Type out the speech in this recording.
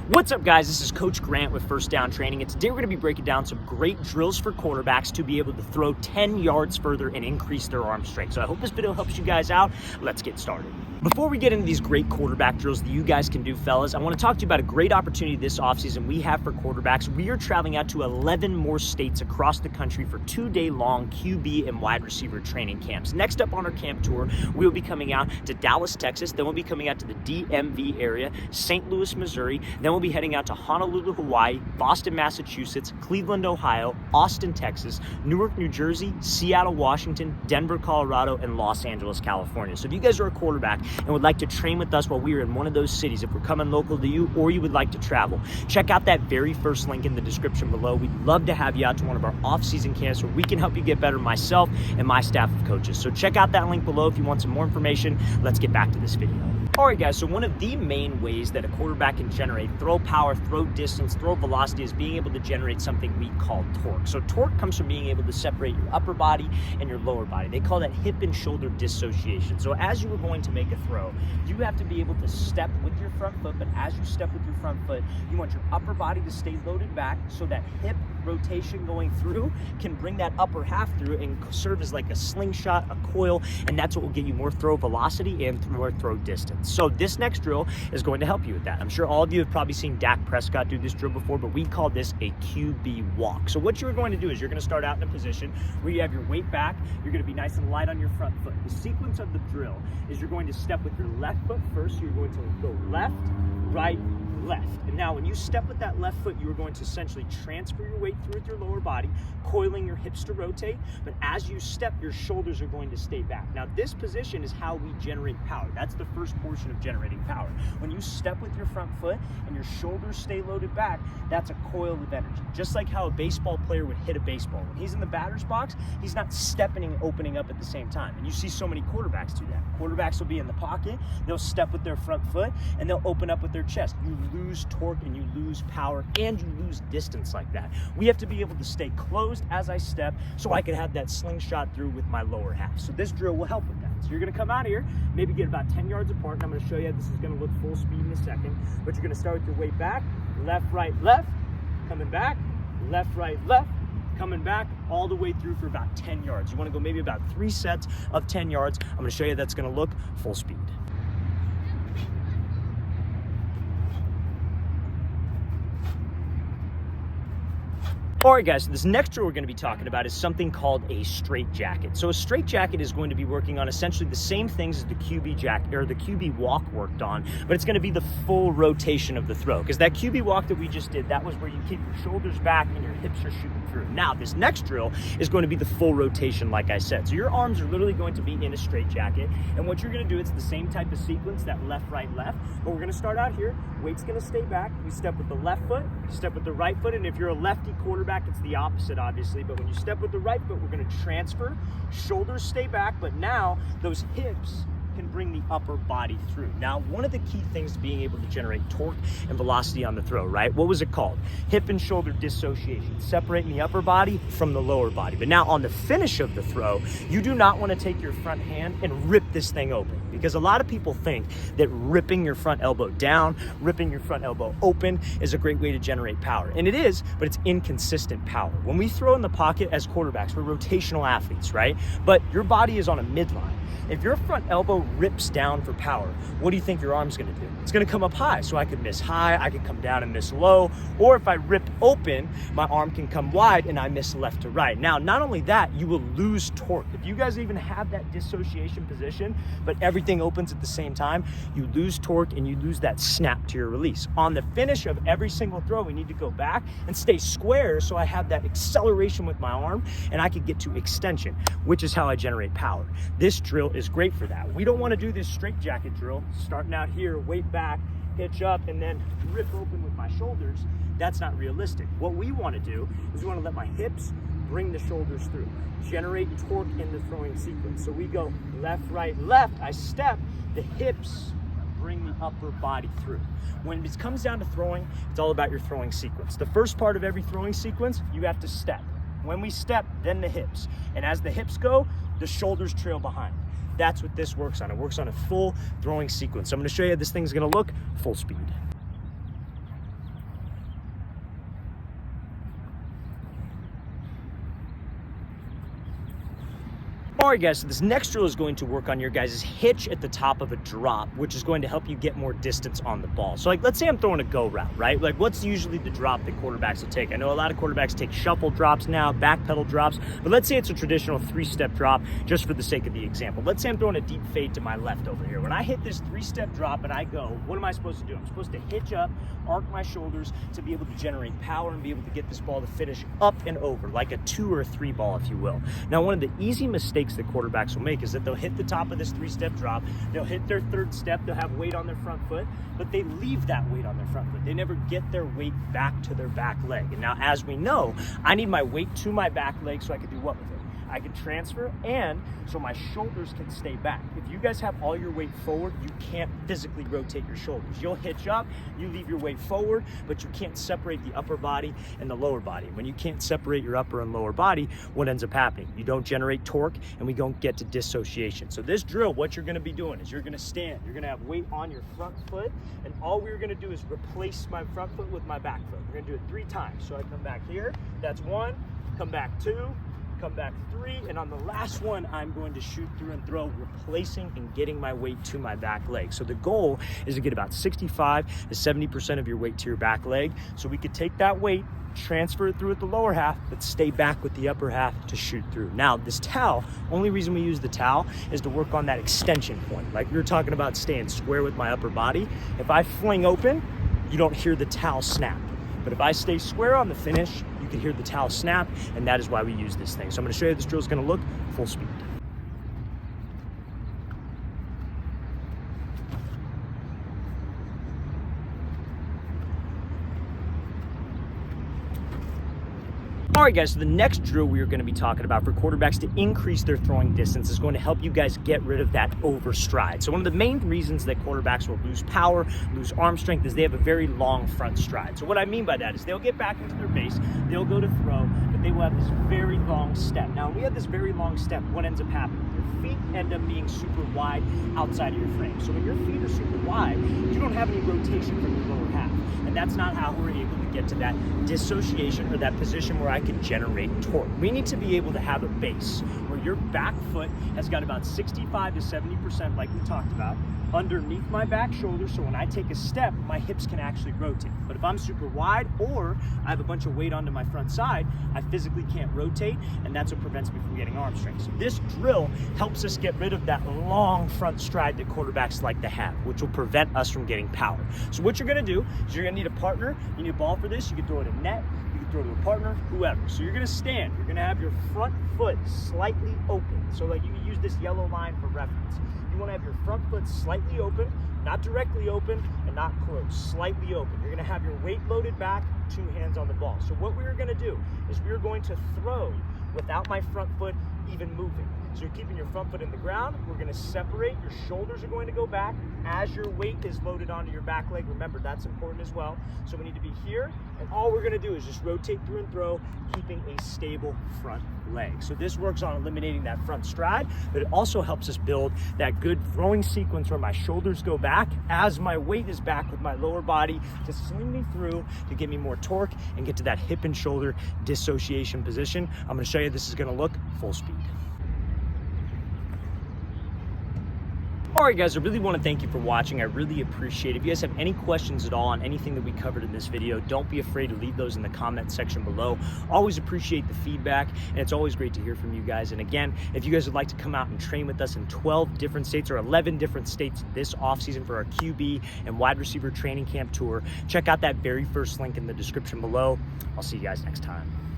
What's up, guys? This is Coach Grant with First Down Training, and today we're going to be breaking down some great drills for quarterbacks to be able to throw 10 yards further and increase their arm strength. So I hope this video helps you guys out. Let's get started. Before we get into these great quarterback drills that you guys can do, fellas, I want to talk to you about a great opportunity this offseason we have for quarterbacks. We are traveling out to 11 more states across the country for 2-day-long QB and wide receiver training camps. Next up on our camp tour, we will be coming out to Dallas, Texas. Then we'll be coming out to the DMV area, St. Louis, Missouri. Then we'll be heading out to Honolulu, Hawaii, Boston, Massachusetts, Cleveland, Ohio, Austin, Texas, Newark, New Jersey, Seattle, Washington, Denver, Colorado, and Los Angeles, California. So if you guys are a quarterback and would like to train with us while we are in one of those cities, if we're coming local to you or you would like to travel, check out that very first link in the description below. We'd love to have you out to one of our off-season camps where we can help you get better, myself and my staff of coaches. So check out that link below if you want some more information. Let's get back to this video. All right, guys, so one of the main ways that a quarterback can generate throw power, throw distance, throw velocity is being able to generate something we call torque. So torque comes from being able to separate your upper body and your lower body. They call that hip and shoulder dissociation. So as you are going to make a throw, you have to be able to step with your front foot, but as you step with your front foot, you want your upper body to stay loaded back so that hip rotation going through can bring that upper half through and serve as like a slingshot, a coil, and that's what will get you more throw velocity and more throw distance. So this next drill is going to help you with that. I'm sure all of you have probably seen Dak Prescott do this drill before, but we call this a QB walk. So what you're going to do is you're going to start out in a position where you have your weight back. You're going to be nice and light on your front foot. The sequence of the drill is you're going to step with your left foot first. You're going to go left, right, left. And now when you step with that left foot, you are going to essentially transfer your weight through with your lower body, coiling your hips to rotate. But as you step, your shoulders are going to stay back. Now this position is how we generate power. That's the first portion of generating power. When you step with your front foot and your shoulders stay loaded back, that's a coil of energy. Just like how a baseball player would hit a baseball. When he's in the batter's box, he's not stepping and opening up at the same time. And you see so many quarterbacks do that. Quarterbacks will be in the pocket, they'll step with their front foot, and they'll open up with their chest. You lose torque and you lose power and you lose distance like that. We have to be able to stay closed as I step so I can have that slingshot through with my lower half. So this drill will help with that. So you're going to come out of here, maybe get about 10 yards apart, and I'm going to show you how this is going to look full speed in a second. But you're going to start with your weight back, left, right, left, coming back, left, right, left, coming back all the way through for about 10 yards. You want to go maybe about 3 sets of 10 yards. I'm going to show you that's going to look full speed. All right, guys, so this next drill we're going to be talking about is something called a straight jacket. So a straight jacket is going to be working on essentially the same things as the QB jacket or the QB walk worked on, but it's going to be the full rotation of the throw. Because that QB walk that we just did, that was where you keep your shoulders back and your hips are shooting through. Now, this next drill is going to be the full rotation, like I said. So your arms are literally going to be in a straight jacket, and what you're going to do, it's the same type of sequence, that left, right, left, but we're going to start out here. Weight's going to stay back. You step with the left foot, you step with the right foot, and if you're a lefty quarterback, it's the opposite, obviously, but when you step with the right foot, we're going to transfer, shoulders stay back, but now those hips can bring the upper body through. Now, one of the key things to being able to generate torque and velocity on the throw, right? What was it called? Hip and shoulder dissociation, separating the upper body from the lower body. But now on the finish of the throw, you do not want to take your front hand and rip this thing open, because a lot of people think that ripping your front elbow down, ripping your front elbow open is a great way to generate power. And it is, but it's inconsistent power. When we throw in the pocket as quarterbacks, we're rotational athletes, right? But your body is on a midline. If your front elbow rips down for power, what do you think your arm's going to do? It's going to come up high, so I could miss high, I could come down and miss low, or if I rip open, my arm can come wide and I miss left to right. Now, not only that, you will lose torque. If you guys even have that dissociation position, but everything opens at the same time, you lose torque and you lose that snap to your release. On the finish of every single throw, we need to go back and stay square so I have that acceleration with my arm and I can get to extension, which is how I generate power. This drill is great for that. We don't want to do this straight jacket drill, starting out here, weight back, hitch up, and then rip open with my shoulders. That's not realistic. What we want to do is we want to let my hips bring the shoulders through, generate torque in the throwing sequence. So we go left, right, left, I step, the hips bring the upper body through. When it comes down to throwing, it's all about your throwing sequence. The first part of every throwing sequence, you have to step. When we step, then the hips. And as the hips go, the shoulders trail behind. That's what this works on. It works on a full throwing sequence. So I'm going to show you how this thing's going to look full speed. All right, guys, so this next drill is going to work on your guys' hitch at the top of a drop, which is going to help you get more distance on the ball. So like, let's say I'm throwing a go route, right? Like, what's usually the drop that quarterbacks will take? I know a lot of quarterbacks take shuffle drops now, back pedal drops, but let's say it's a traditional 3-step drop, just for the sake of the example. Let's say I'm throwing a deep fade to my left over here. When I hit this 3-step drop and I go, what am I supposed to do? I'm supposed to hitch up, arc my shoulders to be able to generate power and be able to get this ball to finish up and over, like a 2 or a 3 ball, if you will. Now, one of the easy mistakes that quarterbacks will make is that they'll hit the top of this 3-step drop, they'll hit their 3rd step, they'll have weight on their front foot, but they leave that weight on their front foot. They never get their weight back to their back leg. And now, as we know, I need my weight to my back leg so I can do what with it? I can transfer, and so my shoulders can stay back. If you guys have all your weight forward, you can't physically rotate your shoulders. You'll hitch up, you leave your weight forward, but you can't separate the upper body and the lower body. When you can't separate your upper and lower body, what ends up happening? You don't generate torque, and we don't get to dissociation. So this drill, what you're gonna be doing is you're gonna stand, you're gonna have weight on your front foot, and all we're gonna do is replace my front foot with my back foot. We're gonna do it 3 times. So I come back here, that's 1, come back 2, come back 3, and on the last one, I'm going to shoot through and throw, replacing and getting my weight to my back leg. So the goal is to get about 65 to 70% of your weight to your back leg. So we could take that weight, transfer it through at the lower half, but stay back with the upper half to shoot through. Now, this towel, only reason we use the towel is to work on that extension point. Like we were talking about staying square with my upper body. If I fling open, you don't hear the towel snap. But if I stay square on the finish, you can hear the towel snap, and that is why we use this thing. So I'm gonna show you how this drill is gonna look full speed. All right, guys, so the next drill we are going to be talking about for quarterbacks to increase their throwing distance is going to help you guys get rid of that overstride. So one of the main reasons that quarterbacks will lose power, lose arm strength, is they have a very long front stride. So what I mean by that is they'll get back into their base, they'll go to throw, but they will have this very long step. Now, when we have this very long step, what ends up happening? Your feet end up being super wide outside of your frame. So when your feet are super wide, you don't have any rotation from your lower half. And that's not how we're able to get to that dissociation or that position where I can generate torque. We need to be able to have a base where your back foot has got about 65 to 70%, like we talked about, underneath my back shoulder, so when I take a step, my hips can actually rotate. But if I'm super wide or I have a bunch of weight onto my front side, I physically can't rotate, and that's what prevents me from getting arm strength. So this drill helps us get rid of that long front stride that quarterbacks like to have, which will prevent us from getting power. So what you're gonna do is you're gonna need a partner. You need a ball for this. You can throw it a net, you can throw it to a partner, whoever. So you're gonna stand, you're gonna have your front foot slightly open. So like you can use this yellow line for reference. You want to have your front foot slightly open, not directly open and not closed, slightly open. You're going to have your weight loaded back, 2 hands on the ball. So what we're going to do is we're going to throw without my front foot even moving. So you're keeping your front foot in the ground. We're going to separate. Your shoulders are going to go back as your weight is loaded onto your back leg. Remember, that's important as well. So we need to be here, and all we're going to do is just rotate through and throw, keeping a stable front leg. So this works on eliminating that front stride, but it also helps us build that good throwing sequence where my shoulders go back as my weight is back with my lower body to sling me through to give me more torque and get to that hip and shoulder dissociation position. I'm going to show you this is going to look full speed. All right, guys, I really want to thank you for watching. I really appreciate it. If you guys have any questions at all on anything that we covered in this video, don't be afraid to leave those in the comment section below. Always appreciate the feedback, and it's always great to hear from you guys. And again, if you guys would like to come out and train with us in 12 different states or 11 different states this offseason for our QB and wide receiver training camp tour, check out that very first link in the description below. I'll see you guys next time.